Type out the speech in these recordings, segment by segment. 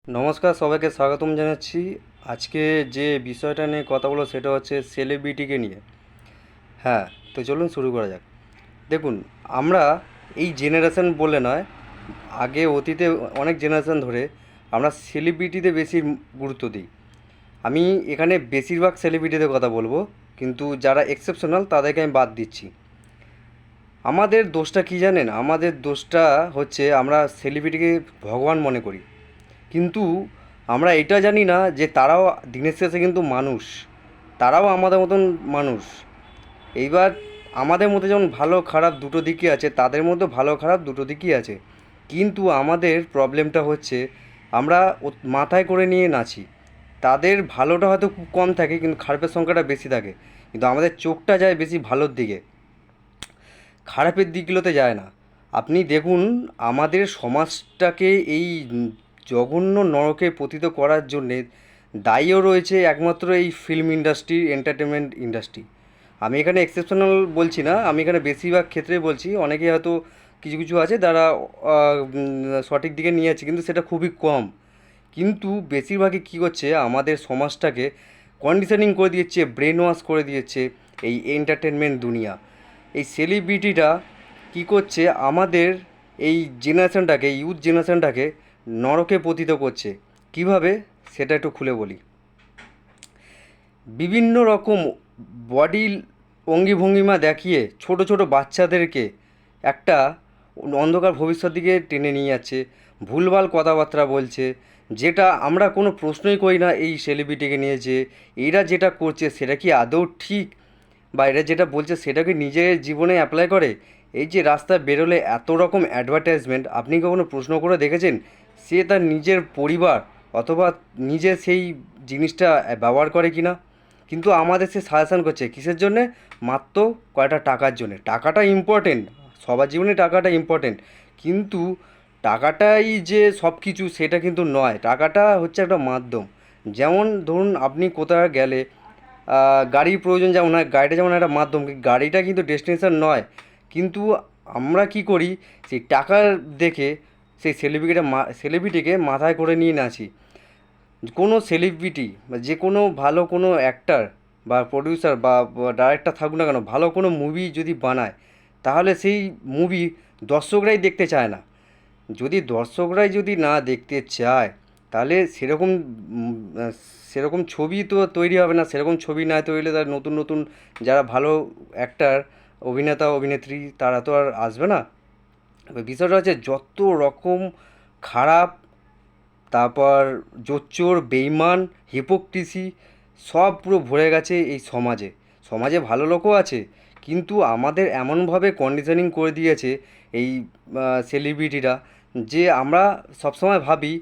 নমস্কার, সবাইকে স্বাগতম জানাচ্ছি। আজকে যে বিষয়টা নিয়ে কথা বলবো সেটা হচ্ছে সেলিব্রিটিকে নিয়ে। হ্যাঁ, তো চলুন শুরু করা যাক। দেখুন, আমরা এই জেনারেশন বলে নয়, আগে অতীতে অনেক জেনারেশন ধরে আমরা সেলিব্রিটিতে বেশি গুরুত্ব দিই। আমি এখানে বেশিরভাগ সেলিব্রিটিদের কথা বলবো, কিন্তু যারা এক্সেপশনাল তাদেরকে আমি বাদ দিচ্ছি। আমাদের দোষটা কী জানেন? আমাদের দোষটা হচ্ছে আমরা সেলিব্রিটিকে ভগবান মনে করি, কিন্তু আমরা এটা জানি না যে তারাও দিনের শেষে কিন্তু মানুষ, তারাও আমাদের মতন মানুষ। এইবার আমাদের মধ্যে যেমন ভালো খারাপ দুটো দিকই আছে, তাদের মধ্যে ভালো খারাপ দুটো দিকই আছে, কিন্তু আমাদের প্রবলেমটা হচ্ছে আমরা মাথায় করে নিয়ে নাচি। তাদের ভালোটা হয়তো খুব কম থাকে কিন্তু খারাপের সংখ্যাটা বেশি থাকে, কিন্তু আমাদের চোখটা যায় বেশি ভালোর দিকে, খারাপের দিকগুলোতে যায় না। আপনি দেখুন, আমাদের সমাজটাকে এই জঘন্য নরকে পতিত করার জন্যে দায়ীও রয়েছে একমাত্র এই ফিল্ম ইন্ডাস্ট্রি, এন্টারটেনমেন্ট ইন্ডাস্ট্রি। আমি এখানে এক্সেপশনাল বলছি না, আমি এখানে বেশিরভাগ ক্ষেত্রে বলছি। অনেকে হয়তো কিছু কিছু আছে যারা সঠিক দিকে নিয়ে যাচ্ছে, কিন্তু সেটা খুবই কম। কিন্তু বেশিরভাগই কী করছে, আমাদের সমাজটাকে কন্ডিশনিং করে দিয়েছে, ব্রেন ওয়াশ করে দিয়েছে এই এন্টারটেনমেন্ট দুনিয়া। এই সেলিব্রিটিটা কী করছে, আমাদের এই জেনারেশনটাকে, ইউথ জেনারেশনটাকে নরকে পতিত করছে। কিভাবে, সেটা একটু খুলে বলি। বিভিন্ন রকম বডি অঙ্গি ভঙ্গিমা দেখিয়ে ছোট ছোট বাচ্চাদেরকে একটা অন্ধকার ভবিষ্যৎ দিকে টেনে নিয়ে যাচ্ছে, ভুলভাল কথাবার্তা বলছে, যেটা আমরা কোনো প্রশ্নই করি না এই সেলিব্রিটিকে নিয়ে, যে এরা যেটা করছে সেটা কি আদৌ ঠিক, বা এরা যেটা বলছে সেটা কি নিজের জীবনে অ্যাপ্লাই করে। এই যে রাস্তায় বেরোলে এত রকম অ্যাডভার্টাইজমেন্ট, আপনি কখনো প্রশ্ন করে দেখেছেন সে তার নিজের পরিবার অথবা নিজে সেই জিনিসটা ব্যবহার করে কি না? কিন্তু আমাদের সে সাজেশান করছে কিসের জন্যে? মাত্র কয়টা টাকার জন্যে। টাকাটা ইম্পর্টেন্ট, সবার জীবনে টাকাটা ইম্পর্টেন্ট, কিন্তু টাকাটাই যে সব কিছু সেটা কিন্তু নয়। টাকাটা হচ্ছে একটা মাধ্যম। যেমন ধরুন, আপনি কোথাও গেলে গাড়ির প্রয়োজন যেমন হয়, গাড়িটা যেমন একটা মাধ্যম, গাড়িটা কিন্তু ডেস্টিনেশন নয়। কিন্তু আমরা কি করি, সেই টাকা দেখে সেই সেলিব্রিটিকে মাথায় করে নিয়ে নাচি। কোনো সেলিব্রিটি বা যে কোনো ভালো কোনো অ্যাক্টার বা প্রডিউসার বা ডাইরেক্টর থাকুক না কেন, ভালো কোনো মুভি যদি বানায়, তাহলে সেই মুভি দর্শকরাই দেখতে চায় না। যদি দর্শকরাই যদি না দেখতে চায়, তাহলে সেরকম সেরকম ছবি তো তৈরি হবে না। সেরকম ছবি না তৈরি হলে তার নতুন নতুন যারা ভালো অ্যাক্টার, অভিনেতা অভিনেত্রী, তারা তো আর আসবে না। এবার বিষয়টা হচ্ছে যত রকম খারাপ, তারপর জোচ্চোর, বেইমান, হিপোক্রিসি সব পুরো ভরে গেছে এই সমাজে। সমাজে ভালো লোকও আছে, কিন্তু আমাদের এমনভাবে কন্ডিশনিং করে দিয়েছে এই সেলিব্রিটিরা, যে আমরা সবসময় ভাবি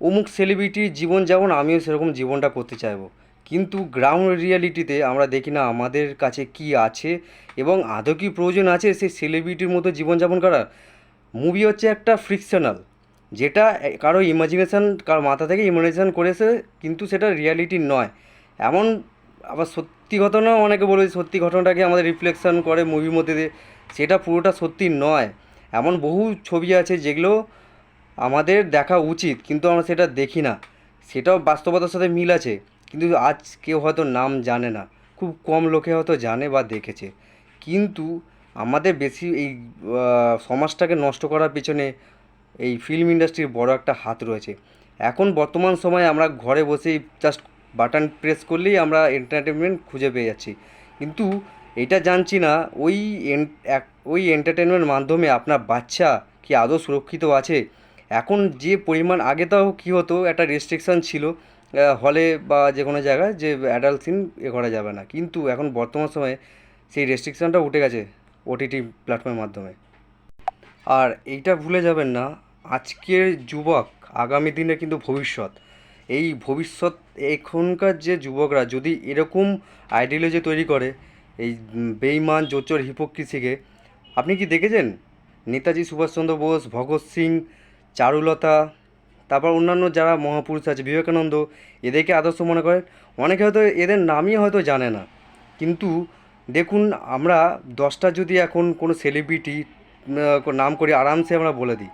অমুক সেলিব্রিটির জীবন যেমন আমিও সেরকম জীবনটা করতে চাইবো। কিন্তু গ্রাউন্ড রিয়ালিটিতে আমরা দেখি না আমাদের কাছে কি আছে, এবং আদৌ কি প্রয়োজন আছে সেই সেলিব্রিটির মতো জীবনযাপন করার। মুভি হচ্ছে একটা ফ্রিকশনাল, যেটা কারো ইমাজিনেশান, কারো মাথা থেকে ইমাজিনেশান করেছে, কিন্তু সেটা রিয়ালিটি নয়। এমন আবার সত্যি ঘটনাও অনেকে বলে সত্যি ঘটনাটাকে আমাদের রিফ্লেকশন করে মুভির মধ্যে দিয়ে, সেটা পুরোটা সত্যি নয়। এমন বহু ছবি আছে যেগুলো আমাদের দেখা উচিত, কিন্তু আমরা সেটা দেখি না। সেটাও বাস্তবতার সাথে মিল আছে, কিন্তু আজ কেউ হয়তো নাম জানে না, খুব কম লোকে হয়তো জানে বা দেখেছে। কিন্তু আমাদের বেশি এই সমাজটাকে নষ্ট করার পেছনে এই ফিল্ম ইন্ডাস্ট্রির বড় একটা হাত রয়েছে। এখন বর্তমান সময়ে আমরা ঘরে বসেই জাস্ট বাটন প্রেস করলেই আমরা এন্টারটেনমেন্ট খুঁজে পেয়ে যাচ্ছি, কিন্তু এটা জানছি না ওই ওই এন্টারটেনমেন্ট মাধ্যমে আপনার বাচ্চা কি আদৌ সুরক্ষিত আছে। এখন যে পরিমাণ, আগে তাও কী হতো, একটা রেস্ট্রিকশান ছিল হলে বা যে কোনো জায়গায়, যে অ্যাডাল্ট সিন এ করা যাবে না, কিন্তু এখন বর্তমান সময়ে সেই রেস্ট্রিকশানটা উঠে গেছে ওটিটি প্ল্যাটফর্মের মাধ্যমে। আর এইটা ভুলে যাবেন না, আজকের যুবক আগামী দিনে কিন্তু ভবিষ্যৎ। এই ভবিষ্যৎ, এখনকার যে যুবকরা যদি এরকম আইডিওলজি তৈরি করে, এই বেইমান জোচ্চোর হিপোক্রিসিকে, আপনি কি দেখেছেন নেতাজি সুভাষচন্দ্র বোস, ভগৎ সিং, চারুলতা, তারপর অন্যান্য যারা মহাপুরুষ আছে, বিবেকানন্দ, এদেরকে আদর্শ মনে করেন। অনেকে হয়তো এদের নামই হয়তো জানে না, কিন্তু দেখুন, আমরা 10টা যদি এখন কোনো সেলিব্রিটি নাম করি, আরামসে আমরা বলে দিই।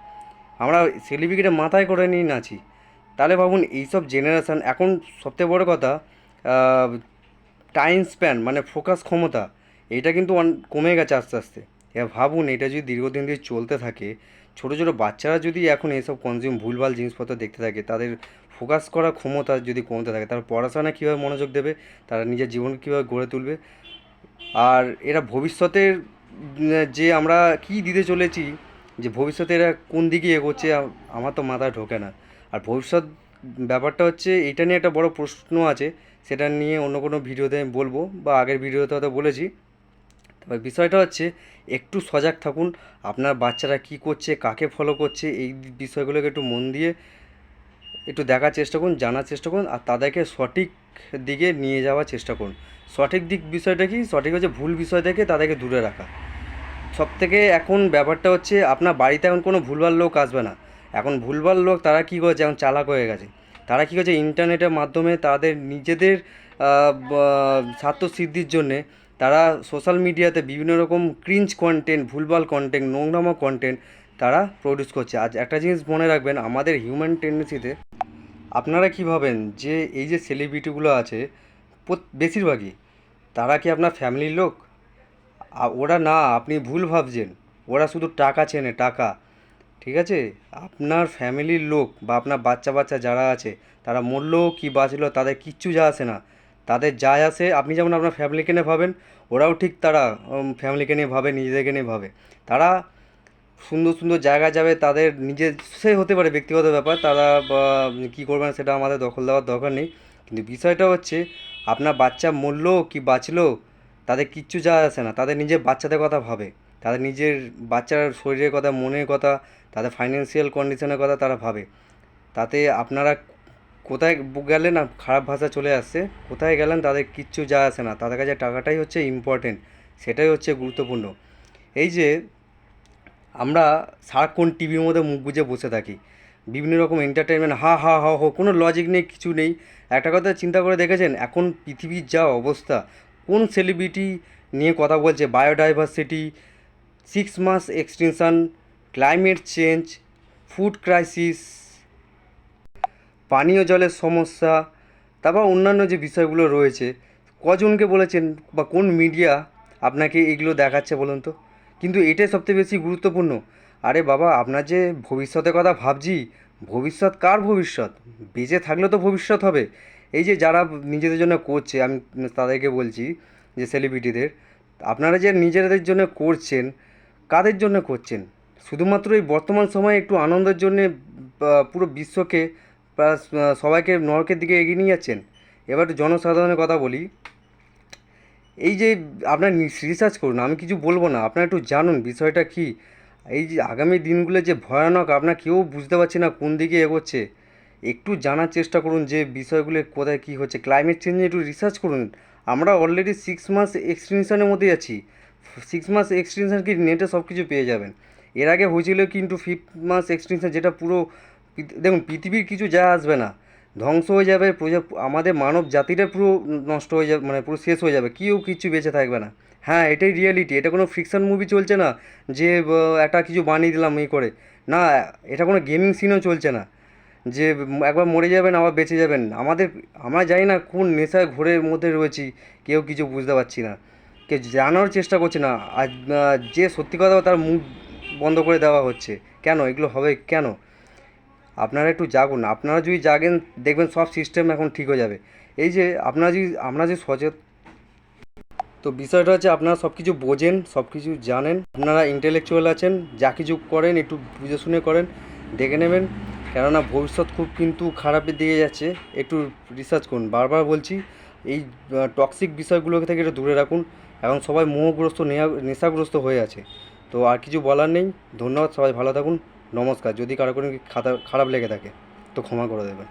আমরা সেলিব্রিটিটা মাথায় করে নিয়ে নাচি। তাহলে ভাবুন এইসব জেনারেশান এখন সবথেকে বড় কথা, টাইম স্প্যান মানে ফোকাস ক্ষমতা, এটা কিন্তু কমে গেছে আস্তে আস্তে। এবার ভাবুন এটা যদি দীর্ঘদিন ধরে চলতে থাকে, ছোটো ছোটো বাচ্চারা যদি এখন এসব ভুলভাল জিনিসপত্র দেখতে থাকে, তাদের ফোকাস করার ক্ষমতা যদি কমতে থাকে, তারা পড়াশোনা কীভাবে মনোযোগ দেবে, তারা নিজের জীবন কীভাবে গড়ে তুলবে। আর এরা ভবিষ্যতের যে আমরা কী দিতে চলেছি, যে ভবিষ্যতে এরা কোন দিকে এগোচ্ছে, আমার তো মাথায় ঢোকে না। আর ভবিষ্যৎ ব্যাপারটা হচ্ছে, এটা নিয়ে একটা বড় প্রশ্ন আছে, সেটা নিয়ে অন্য কোনো ভিডিওতে আমি বলবো, বা আগের ভিডিওতে হয়তো বলেছি। তবে বিষয়টা হচ্ছে একটু সজাগ থাকুন, আপনার বাচ্চারা কী করছে, কাকে ফলো করছে, এই বিষয়গুলোকে একটু মন দিয়ে একটু দেখার চেষ্টা করুন, জানার চেষ্টা করুন, আর তাদেরকে সঠিক দিকে নিয়ে যাওয়ার চেষ্টা করুন। সঠিক দিক বিষয়টা কি, সঠিক হচ্ছে ভুল বিষয় থেকে তাদেরকে দূরে রাখা। সবথেকে এখন ব্যাপারটা হচ্ছে, আপনার বাড়িতে এখন কোনো ভুলভাল লোক আসবে না। এখন ভুলভাল লোক তারা কী করছে, এখন চালাক হয়ে গেছে। তারা কী করছে, ইন্টারনেটের মাধ্যমে তাদের নিজেদের স্বার্থসিদ্ধির জন্যে তারা সোশ্যাল মিডিয়াতে বিভিন্ন রকম ক্রিঞ্জ কন্টেন্ট, ভুলভাল কন্টেন্ট, নোংরামো কন্টেন্ট তারা প্রডিউস করছে। আজ একটা জিনিস মনে রাখবেন, আমাদের হিউম্যান টেন্ডেন্সিতে আপনারা কী ভাবেন যে এই যে সেলিব্রিটিগুলো আছে, বেশিরভাগই তারা কি আপনার ফ্যামিলির লোক? ওরা না, আপনি ভুল ভাবছেন। ওরা শুধু টাকা চেনে, টাকা। ঠিক আছে? আপনার ফ্যামিলির লোক বা আপনার বাচ্চা বাচ্চা যারা আছে, তারা মরলো কি বাঁচলো তাদের কিচ্ছু যায় আসে না। তাদের যায় আসে, আপনি যেমন আপনার ফ্যামিলিকে নিয়ে ভাবেন, ওরাও ঠিক তারা ফ্যামিলিকে নিয়ে ভাবে, নিজেদেরকে নিয়ে ভাবে। তারা সুন্দর সুন্দর জায়গায় যাবে, তাদের নিজের সে হতে পারে ব্যক্তিগত ব্যাপার, তারা কী করবেন সেটা আমাদের দখল দেওয়ার দরকার নেই। কিন্তু বিষয়টা হচ্ছে, আপনার বাচ্চা মরলো কি বাঁচলো তাদের কিচ্ছু যায় আসে না। তাদের নিজের বাচ্চাদের কথা ভাবে, তাদের নিজের বাচ্চার শরীরের কথা, মনের কথা, তাদের ফাইন্যান্সিয়াল কন্ডিশনের কথা তারা ভাবে। তাতে আপনারা কোথায় গেলেন, খারাপ ভাষা চলে আসছে, কোথায় গেলেন তাদের কিচ্ছু যায় আসে না। তাদের কাছে টাকাটাই হচ্ছে ইম্পর্টেন্ট, সেটাই হচ্ছে গুরুত্বপূর্ণ। এই যে আমরা সারাক্ষণ টিভির মধ্যে মুখ গুজে বসে থাকি, বিভিন্ন রকম এন্টারটেনমেন্ট, হা হা হা হো, কোনো লজিক নেই, কিছু নেই। একটা কথা চিন্তা করে দেখেছেন, এখন পৃথিবীর যা অবস্থা, কোন সেলিব্রিটি নিয়ে কথা বলছে? বায়োডাইভার্সিটি, 6 মাস extension, climate change, food crisis, পানীয় জলের সমস্যা, তারপর অন্যান্য যে বিষয়গুলো রয়েছে। কজনকে বলেছেন বা কোন মিডিয়া আপনাকে এগুলো দেখাচ্ছে বলুন তো? কিন্তু এটাই সবথেকে বেশি গুরুত্বপূর্ণ। আরে বাবা, আপনার যে ভবিষ্যতের কথা ভাবছি, ভবিষ্যৎ কার ভবিষ্যৎ? বেঁচে থাকলে তো ভবিষ্যৎ হবে। এই যে যারা নিজেদের জন্য করছে, আমি তাদেরকে বলছি, যে সেলিব্রিটিদের, আপনারা যে নিজেদের জন্য করছেন, কাদের জন্য করছেন? শুধুমাত্র এই বর্তমান সময়ে একটু আনন্দের জন্যে পুরো বিশ্বকে প্লাস সবাইকে নরকের দিকে এগিয়ে নিয়ে যাচ্ছেন। এবার একটু জনসাধারণের কথা বলি। এই যে আপনার রিসার্চ করুন, আমি কিছু বলবো না, আপনারা একটু জানুন বিষয়টা কী। এই যে আগামী দিনগুলো যে ভয়ানক, আপনার কেউ বুঝতে পারছে না কোন দিকে এগোচ্ছে। একটু জানার চেষ্টা করুন যে বিষয়গুলো কোথায় কী হচ্ছে। ক্লাইমেট চেঞ্জ নিয়ে একটু রিসার্চ করুন। আমরা অলরেডি 6 মাস এক্সটেনশনের মধ্যে আছি। 6 মাস এক্সটেনশন কি নেটে সব কিছু পেয়ে যাবেন। এর আগে হয়েছিল কিন্তু 5 মাস এক্সটেনশন, যেটা পুরো দেখুন পৃথিবীর কিছু যা আসবে না, ধ্বংস হয়ে যাবে, আমাদের মানব জাতিটা পুরো নষ্ট হয়ে যাবে, মানে পুরো শেষ হয়ে যাবে, কেউ কিচ্ছু বেঁচে থাকবে না। হ্যাঁ, এটাই রিয়েলিটি, এটা কোনো ফিকশন মুভি চলছে না যে একটা কিছু বানিয়ে দিলাম এই করে। না, এটা কোনো গেমিং সিনও চলছে না যে একবার মরে যাবেন আবার বেঁচে যাবেন। আমরা জানি না কোন নেশায় ঘোরের মধ্যে রয়েছি, কেউ কিছু বুঝতে পারছি না, কেউ জানার চেষ্টা করছে না। আর যে সত্যি কথা তার মুখ বন্ধ করে দেওয়া হচ্ছে। কেন এগুলো হবে, কেন? আপনারা একটু জাগুন। আপনারা যদি জাগেন, দেখবেন সব সিস্টেম এখন ঠিক হয়ে যাবে। এই যে আমরা যে তো বিষয়টা হচ্ছে, আপনারা সব কিছু বোঝেন, সব কিছু জানেন, আপনারা ইন্টেলেকচুয়াল আছেন, যা কিছু করেন একটু বুঝে শুনে করেন, দেখে নেবেন। কেননা ভবিষ্যৎ খুব কিন্তু খারাপের দিকে যাচ্ছে। একটু রিসার্চ করুন, বারবার বলছি। এই টক্সিক বিষয়গুলো থেকে একটু দূরে রাখুন। এখন সবাই মোহগ্রস্ত, নেশাগ্রস্ত হয়ে আছে। তো আর কিছু বলার নেই। ধন্যবাদ, সবাই ভালো থাকুন। নমস্কার। যদি কারো কোনো খারাপ লেগে থাকে তো ক্ষমা করে দেবেন।